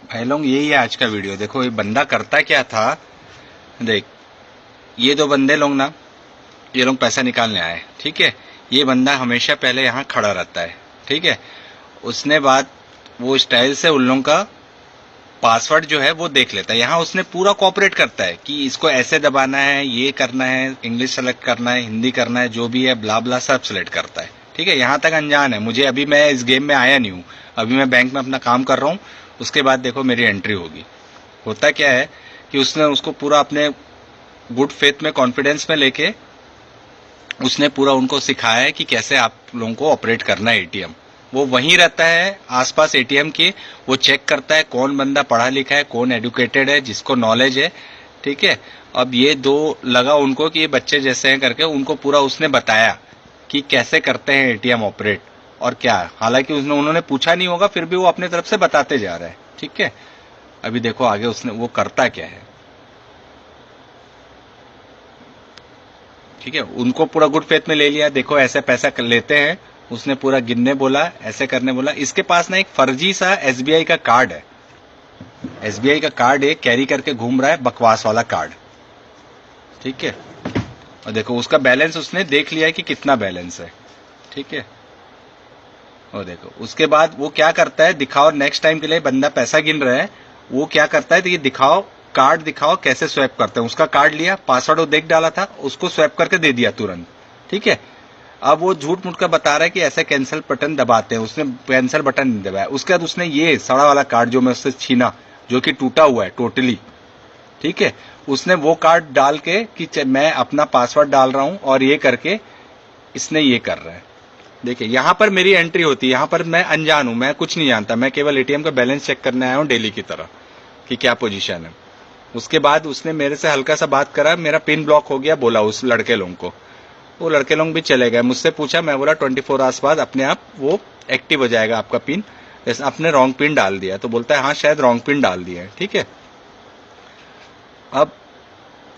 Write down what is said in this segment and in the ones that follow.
भाई लोग यही है आज का वीडियो। देखो ये बंदा करता क्या था। देख, ये दो बंदे लोग ना, ये लोग पैसा निकालने आए, ठीक है। ये बंदा हमेशा पहले यहाँ खड़ा रहता है, ठीक है। उसने बाद वो स्टाइल से उन लोगों का पासवर्ड जो है वो देख लेता है। यहाँ उसने पूरा कॉपरेट करता है कि इसको ऐसे दबाना है, ये करना है, इंग्लिश सेलेक्ट करना है, हिंदी करना है, जो भी है ब्ला ब्ला सब सेलेक्ट करता है, ठीक है। यहाँ तक अनजान है मुझे, अभी मैं इस गेम में आया नहीं हूँ, अभी मैं बैंक में अपना काम कर रहा हूँ। उसके बाद देखो मेरी एंट्री होगी। होता क्या है कि उसने उसको पूरा अपने गुड फेथ में, कॉन्फिडेंस में लेके उसने पूरा उनको सिखाया है कि कैसे आप लोगों को ऑपरेट करना है एटीएम। वो वहीं रहता है आसपास एटीएम के, वो चेक करता है कौन बंदा पढ़ा लिखा है, कौन एडुकेटेड है, जिसको नॉलेज है, ठीक है। अब ये दो लगा उनको कि ये बच्चे जैसे हैं करके, उनको पूरा उसने बताया कि कैसे करते हैं एटीएम ऑपरेट और क्या। हालांकि उन्होंने पूछा नहीं होगा, फिर भी वो अपने तरफ से बताते जा रहा है, ठीक है। अभी देखो आगे उसने वो करता क्या है, ठीक है। उनको पूरा गुड फेथ में ले लिया, देखो ऐसे पैसा लेते हैं। उसने पूरा गिनने बोला, ऐसे करने बोला। इसके पास ना एक फर्जी सा एसबीआई का कार्ड है, एसबीआई का कार्ड है, कैरी करके घूम रहा है, बकवास वाला कार्ड, ठीक है। और देखो उसका बैलेंस उसने देख लिया है कि कितना बैलेंस है, ठीक है। और देखो उसके बाद वो क्या करता है, दिखाओ नेक्स्ट टाइम के लिए, बंदा पैसा गिन रहा है, वो क्या करता है, तो ये दिखाओ कार्ड, दिखाओ कैसे स्वैप करते हैं। उसका कार्ड लिया, पासवर्ड वो देख डाला था, उसको स्वैप करके दे दिया तुरंत, ठीक है। अब वो झूठ मूठ का बता रहा है कि ऐसे कैंसिल बटन दबाते हैं, उसने कैंसिल बटन नहीं दबाया। उसके बाद उसने ये सड़ा वाला कार्ड जो मैं उससे छीना, जो कि टूटा हुआ है टोटली, ठीक है, उसने वो कार्ड डाल के कि मैं अपना पासवर्ड डाल रहा हूं और ये करके इसने ये कर रहा है। देखिए यहां पर मेरी एंट्री होती है, यहां पर मैं अनजान हूं, मैं कुछ नहीं जानता, मैं केवल एटीएम का बैलेंस चेक करने आया हूं डेली की तरह कि क्या पोजीशन है। उसके बाद उसने मेरे से हल्का सा बात करा, मेरा पिन ब्लॉक हो गया बोला उस लड़के लोगों को। वो लड़के लोग भी चले गए, मुझसे पूछा, मैं बोला 24 आवर्स बाद अपने आप वो एक्टिव हो जाएगा आपका पिन। अपने रॉन्ग पिन डाल दिया, तो बोलता है हाँ शायद रॉन्ग पिन डाल दिया है, ठीक है। अब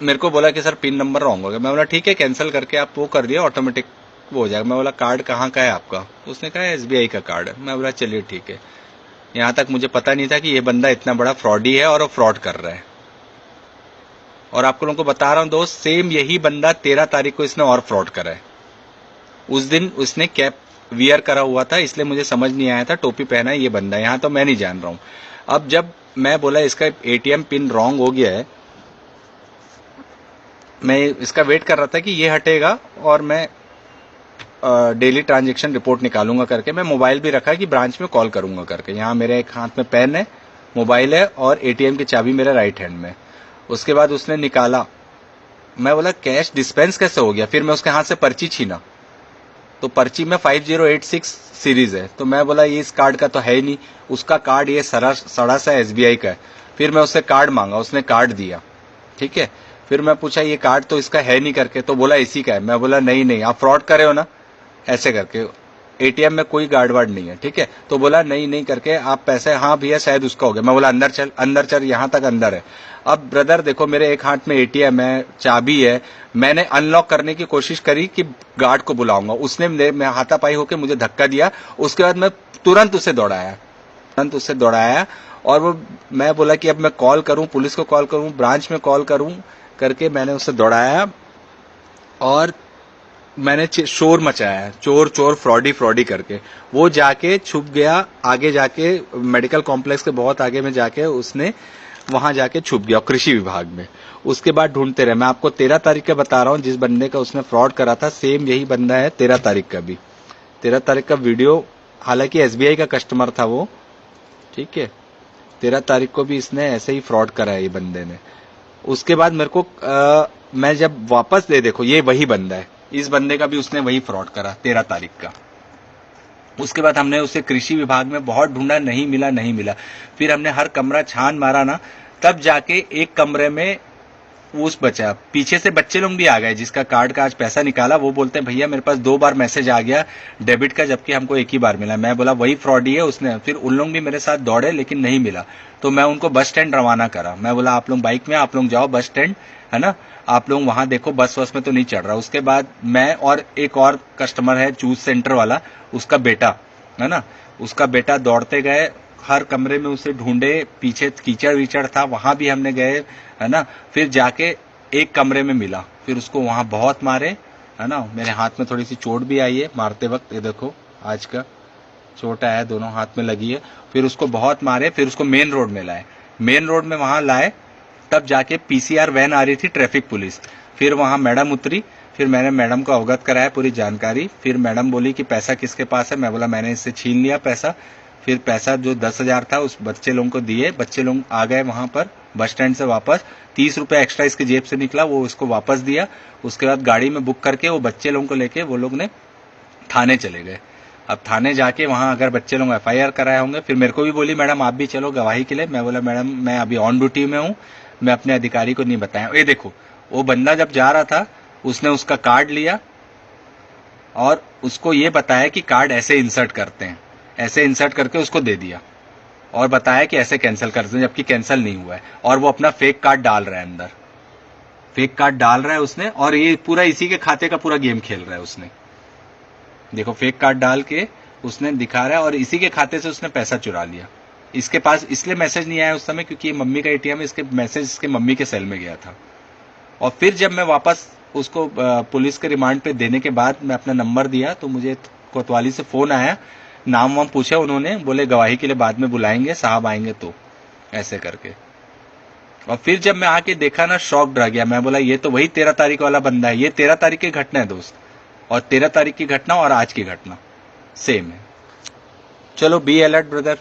मेरे को बोला कि सर पिन नंबर रॉन्ग हो गया। मैं बोला ठीक है, कैंसिल करके आप वो कर दिए, ऑटोमेटिक वो हो जाएगा। मैं बोला कार्ड कहाँ का है आपका? उसने कहा एसबीआई का कार्ड है। मैं बोला चलिए ठीक है। यहाँ तक मुझे पता नहीं था कि ये बंदा इतना बड़ा फ्रॉडी है और वो फ्रॉड कर रहा है। और आपको लोगों को बता रहा हूँ दोस्त, सेम यही बंदा 13 तारीख को इसने और फ्रॉड करा है। उस दिन उसने कैप वियर करा हुआ था, इसलिए मुझे समझ नहीं आया था, टोपी पहना है ये बंदा, यहाँ तो मैं नहीं जान रहा हूँ। अब जब मैं बोला इसका एटीएम पिन रॉन्ग हो गया है, मैं इसका वेट कर रहा था कि ये हटेगा और मैं डेली ट्रांजेक्शन रिपोर्ट निकालूंगा करके। मैं मोबाइल भी रखा कि ब्रांच में कॉल करूंगा करके। यहाँ मेरे एक हाथ में पेन है, मोबाइल है और एटीएम की चाबी मेरा राइट हैंड में। उसके बाद उसने निकाला, मैं बोला कैश डिस्पेंस कैसे हो गया? फिर मैं उसके हाथ से पर्ची छीना, तो पर्ची में 5086 सीरीज है, तो मैं बोला ये इस कार्ड का तो है ही नहीं, उसका कार्ड ये सड़ा सा एसबीआई का है। फिर मैं उससे कार्ड मांगा, उसने कार्ड दिया, ठीक है। फिर मैं पूछा ये कार्ड तो इसका है नहीं करके, तो बोला इसी का है। मैं बोला नहीं नहीं, आप फ्रॉड करे हो ना, ऐसे करके, एटीएम में कोई गार्ड वार्ड नहीं है, ठीक है। तो बोला नहीं नहीं करके आप पैसे, हाँ भैया शायद उसका हो गया। मैं बोला अंदर चल, अंदर चल, यहाँ तक अंदर है। अब ब्रदर देखो मेरे एक हाथ में एटीएम है, चाबी है, मैंने अनलॉक करने की कोशिश करी कि गार्ड को बुलाऊंगा, उसने मेरे हाथापाई होकर मुझे धक्का दिया। उसके बाद मैं तुरंत उससे दौड़ाया और वो, मैं बोला कि अब मैं कॉल करूं, पुलिस को कॉल करूं, ब्रांच में कॉल करूं करके मैंने उससे दौड़ाया और मैंने शोर मचाया, चोर चोर फ्रॉडी फ्रॉडी करके। वो जाके छुप गया आगे जाके, मेडिकल कॉम्प्लेक्स के बहुत आगे में जाके उसने वहां जाके छुप गया, कृषि विभाग में। उसके बाद ढूंढते रहे। मैं आपको 13 तारीख का बता रहा हूँ, जिस बंदे का उसने फ्रॉड करा था सेम यही बंदा है 13 तारीख का भी। 13 तारीख का वीडियो, हालांकि एसबीआई का कस्टमर था वो, ठीक है। 13 तारीख को भी इसने ऐसे ही फ्रॉड करा है ये बंदे ने। उसके बाद मेरे को मैं जब वापस देखो ये वही बंदा है, इस बंदे का भी उसने वही फ्रॉड करा 13 तारीख का। उसके बाद हमने उसे कृषि विभाग में बहुत ढूंढा, नहीं मिला। फिर हमने हर कमरा छान मारा ना, तब जाके एक कमरे में उस बचा। पीछे से बच्चे लोग भी आ गए, जिसका कार्ड का आज पैसा निकाला, वो बोलते हैं भैया मेरे पास 2 बार मैसेज आ गया डेबिट का, जबकि हमको एक ही बार मिला। मैं बोला वही फ्रॉडी है उसने। फिर उन लोग भी मेरे साथ दौड़े लेकिन नहीं मिला, तो मैं उनको बस स्टैंड रवाना करा। मैं बोला आप लोग बाइक में, आप लोग जाओ बस स्टैंड, है ना, आप लोग वहां देखो बस में तो नहीं चढ़ रहा। उसके बाद मैं और एक और कस्टमर है चूज सेंटर वाला, उसका बेटा है ना, उसका बेटा दौड़ते गए, हर कमरे में उसे ढूंढे, पीछे कीचड़ वीचड़ था वहां भी हमने गए, है ना। फिर जाके एक कमरे में मिला, फिर उसको वहां बहुत मारे, है ना। मेरे हाथ में थोड़ी सी चोट भी आई है मारते वक्त, ये देखो आज का चोट आया, दोनों हाथ में लगी है। फिर उसको बहुत मारे, फिर उसको मेन रोड में लाए, मेन रोड में वहां लाए, तब जाके पीसीआर वैन आ रही थी, ट्रैफिक पुलिस। फिर वहां मैडम उतरी, फिर मैंने मैडम को अवगत कराया पूरी जानकारी। फिर मैडम बोली कि पैसा किसके पास है, मैं बोला मैंने इससे छीन लिया पैसा। फिर पैसा जो 10,000 था उस बच्चे लोगों को दिए, बच्चे लोग आ गए वहां पर बस स्टैंड से वापस, 30 रुपए एक्स्ट्रा इसकी जेब से निकला, वो उसको वापस दिया। उसके बाद गाड़ी में बुक करके वो बच्चे लोगों को लेके वो लोग ने थाने चले गए। अब थाने जाके वहां अगर बच्चे लोग एफआईआर कराए होंगे। फिर मेरे को भी बोली मैडम आप भी चलो गवाही के लिए, मैं बोला मैडम मैं अभी ऑन ड्यूटी में हूँ, मैं अपने अधिकारी को नहीं बताया। ये देखो वो बंदा जब जा रहा था उसने उसका कार्ड लिया और उसको ये बताया कि कार्ड ऐसे इंसर्ट करते हैं, ऐसे इंसर्ट करके उसको दे दिया और बताया कि ऐसे कैंसिल करते हैं, जबकि कैंसिल नहीं हुआ है। और वो अपना फेक कार्ड डाल रहा है अंदर, फेक कार्ड डाल रहा है उसने, और ये पूरा इसी के खाते का पूरा गेम खेल रहा है उसने। देखो फेक कार्ड डाल के उसने दिखा रहा है और इसी के खाते से उसने पैसा चुरा लिया। इसके पास इसलिए मैसेज नहीं आया उस समय क्योंकि ये मम्मी का एटीएम है, इसके मैसेज इसके मम्मी के सेल में गया था। और फिर जब मैं वापस उसको पुलिस के रिमांड पे देने के बाद मैं अपना नंबर दिया तो मुझे कोतवाली से फोन आया, नाम वाम पूछा उन्होंने, बोले गवाही के लिए बाद में बुलाएंगे, साहब आएंगे तो, ऐसे करके। और फिर जब मैं आके देखा ना शॉक रह गया, मैं बोला ये तो वही 13 तारीख वाला बंदा है, ये 13 तारीख की घटना है दोस्त, और 13 तारीख की घटना और आज की घटना सेम है। चलो बी अलर्ट ब्रदर।